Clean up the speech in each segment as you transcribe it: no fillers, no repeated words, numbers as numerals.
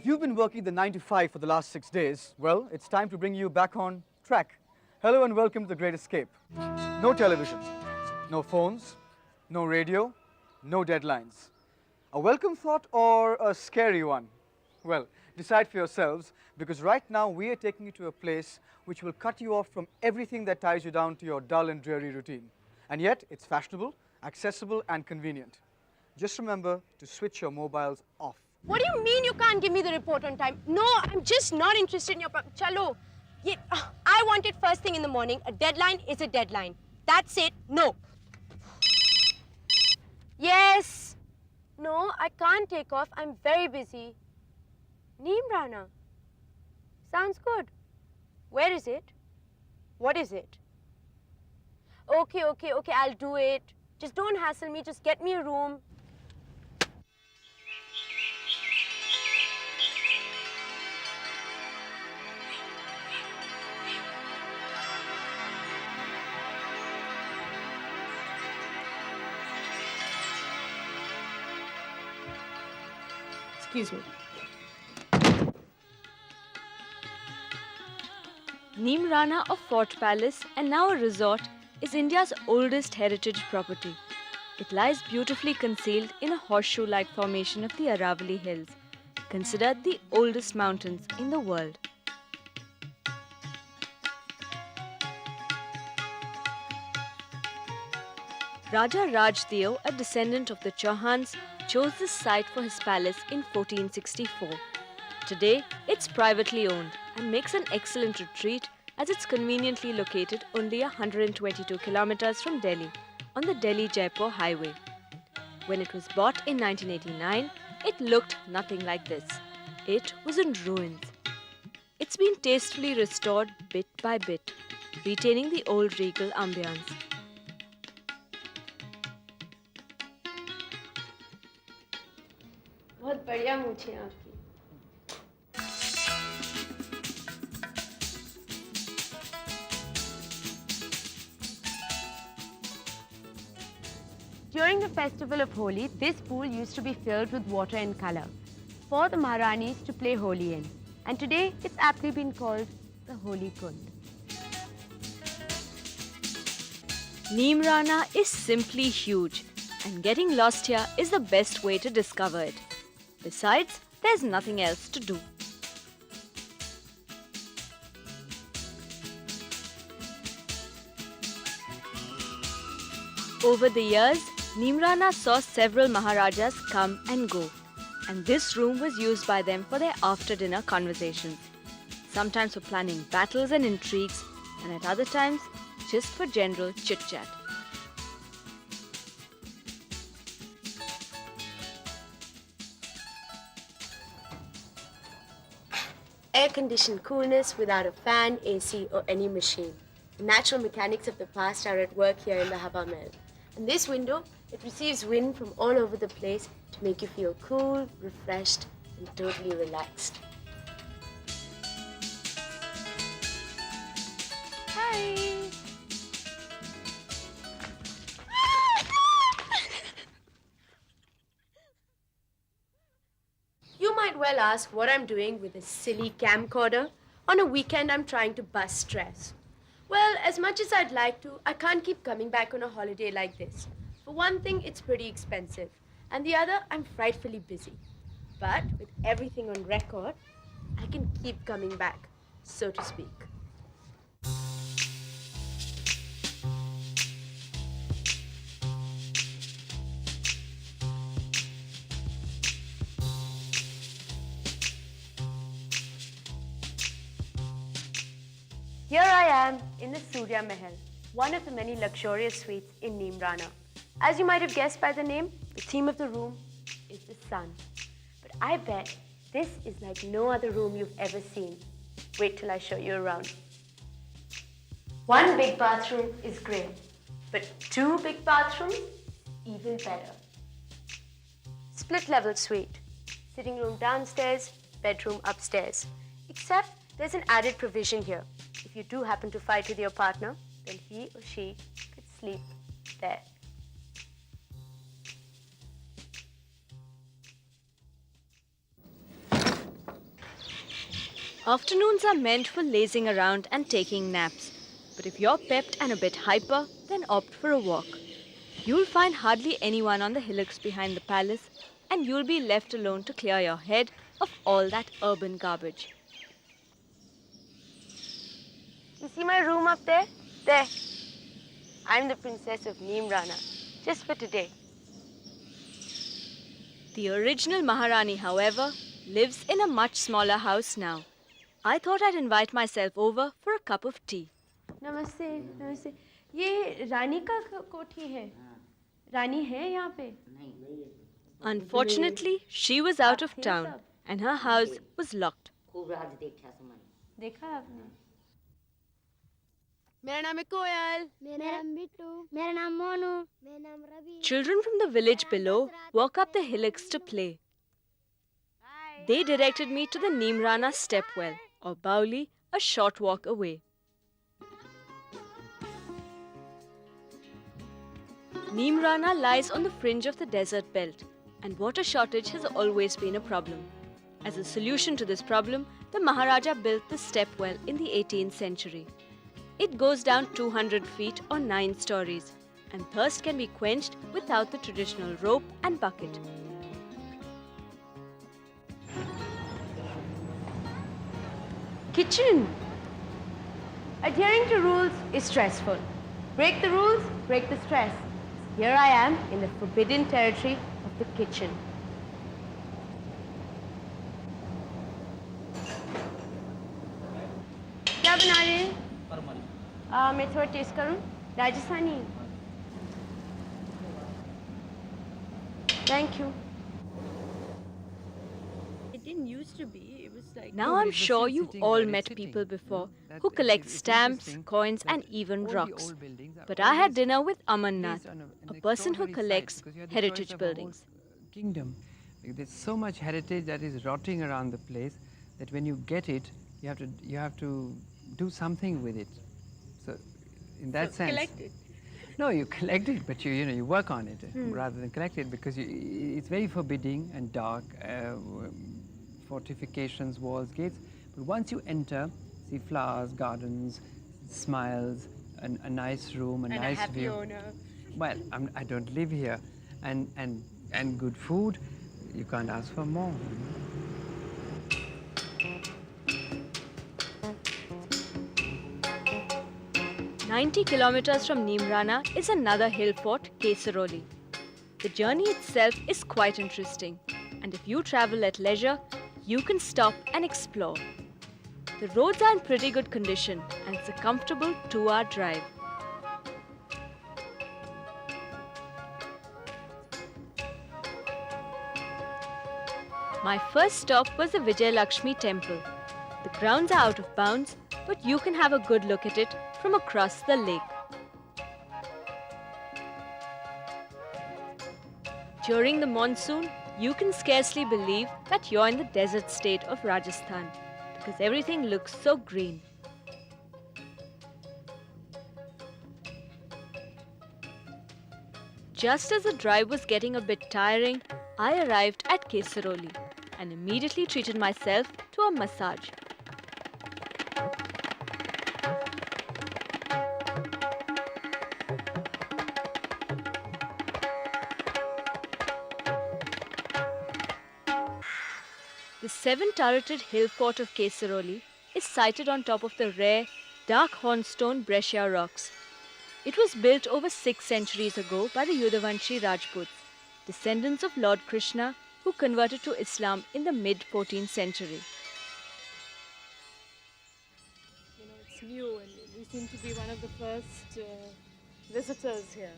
If you've been working the 9 to 5 for the last 6 days, well, it's time to bring you back on track. Hello and welcome to The Great Escape. No television, no phones, no radio, no deadlines. A welcome thought or a scary one? Well, decide for yourselves, because right now we are taking you to a place which will cut you off from everything that ties you down to your dull and dreary routine. And yet, it's fashionable, accessible and convenient. Just remember to switch your mobiles off. What do you mean you can't give me the report on time? No, I'm just not interested in your Chalo. I want it first thing in the morning. A deadline is a deadline. That's it. No. Yes. No, I can't take off. I'm very busy. Neemrana. Sounds good. Where is it? What is it? Okay, I'll do it. Just don't hassle me. Just get me a room. Excuse me. Neemrana, a fort palace and now a resort, is India's oldest heritage property. It lies beautifully concealed in a horseshoe-like formation of the Aravalli Hills, considered the oldest mountains in the world. Raja Rajadeo, a descendant of the Chauhans, chose this site for his palace in 1464. Today, it's privately owned and makes an excellent retreat as it's conveniently located only 122 kilometers from Delhi on the Delhi-Jaipur highway. When it was bought in 1989, it looked nothing like this. It was in ruins. It's been tastefully restored bit by bit, retaining the old regal ambience. बहुत बढ़िया मूंछ है आपकी. During the festival of Holi, this pool used to be filled with water and color for the Maharanis to play Holi in. And today, it's aptly been called the Holi Kund. Neemrana is simply huge, and getting lost here is the best way to discover it. Besides, there's nothing else to do. Over the years, Neemrana saw several Maharajas come and go, and this room was used by them for their after-dinner conversations, sometimes for planning battles and intrigues, and at other times, just for general chit-chat. Air-conditioned coolness without a fan, AC or any machine. The natural mechanics of the past are at work here in the Hava Mahal. And this window, it receives wind from all over the place to make you feel cool, refreshed and totally relaxed. Hi! You might well ask what I'm doing with a silly camcorder. On a weekend, I'm trying to bust stress. Well, as much as I'd like to, I can't keep coming back on a holiday like this. For one thing, it's pretty expensive. And the other, I'm frightfully busy. But with everything on record, I can keep coming back, so to speak. Here I am in the Surya Mahal, one of the many luxurious suites in Neemrana. As you might have guessed by the name, the theme of the room is the sun. But I bet this is like no other room you've ever seen. Wait till I show you around. One big bathroom is great, but two big bathrooms, even better. Split level suite, sitting room downstairs, bedroom upstairs. Except there's an added provision here. If you do happen to fight with your partner, then he or she could sleep there. Afternoons are meant for lazing around and taking naps. But if you're pepped and a bit hyper, then opt for a walk. You'll find hardly anyone on the hillocks behind the palace, and you'll be left alone to clear your head of all that urban garbage. You see my room up there? There. I'm the princess of Neemrana, just for today. The original Maharani, however, lives in a much smaller house now. I thought I'd invite myself over for a cup of tea. नमस्ते नमस्ते ये रानी का कोठी है रानी है यहाँ पे Unfortunately, she was out of town and her house was locked. देखा आपने मेरा नाम है कोयल मेरा नाम बिट्टू मेरा नाम मोनू मेरा नाम Ravi Children from the village below walk up the hillocks to play. They directed me to the Neemrana stepwell, or Bauli, a short walk away. Neemrana lies on the fringe of the desert belt, and water shortage has always been a problem. As a solution to this problem, the Maharaja built the stepwell in the 18th century. It goes down 200 feet or 9 stories, and thirst can be quenched without the traditional rope and bucket. Kitchen. Adhering to rules is stressful. Break the rules, break the stress. Here I am in the forbidden territory of the kitchen. क्या बना रहे हैं? मैं थोड़ा test करूं? Rajasthani. Thank you. It didn't used to be. It was like Now I'm sure you've all met people before who collect stamps, coins and even rocks. But I had dinner with Amarnath, a person who collects heritage buildings. Kingdom. There's so much heritage that is rotting around the place that when you get it, you have to do something with it. So in that sense, collect it. no, you collect it, but you work on it rather than collect it, because it's very forbidding and dark, fortifications, walls, gates. But once you enter, see flowers, gardens, smiles, a nice room, a nice happy view. owner. Well, I don't live here, and good food. You can't ask for more. 90 kilometers from Neemrana is another hill fort, Kesaroli. The journey itself is quite interesting, and if you travel at leisure, you can stop and explore. The roads are in pretty good condition and it's a comfortable 2-hour drive. My first stop was the Vijay Lakshmi temple. The grounds are out of bounds, but you can have a good look at it from across the lake. During the monsoon, you can scarcely believe that you're in the desert state of Rajasthan because everything looks so green. Just as the drive was getting a bit tiring, I arrived at Kesaroli and immediately treated myself to a massage. The 7-turreted hill fort of Kesaroli is sited on top of the rare, dark hornstone breccia rocks. It was built over 6 centuries ago by the Yudavanshi Rajputs, descendants of Lord Krishna who converted to Islam in the mid-14th century. It's new and we seem to be one of the first visitors here.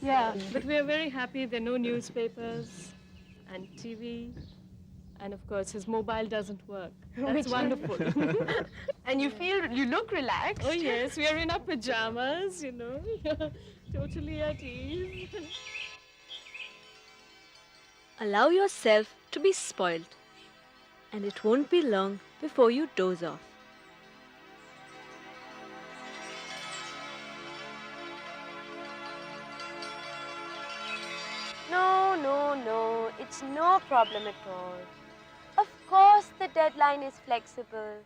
Yeah. But we are very happy there are no newspapers and TV. And of course, his mobile doesn't work. That's wonderful. And you look relaxed. Oh yes, we are in our pajamas, totally at ease. Allow yourself to be spoiled, and it won't be long before you doze off. No, it's no problem at all. Of course the deadline is flexible.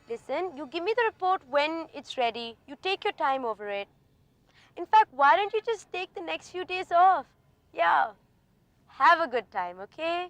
Listen, you give me the report when it's ready. You take your time over it. In fact, why don't you just take the next few days off? Yeah. Have a good time, okay?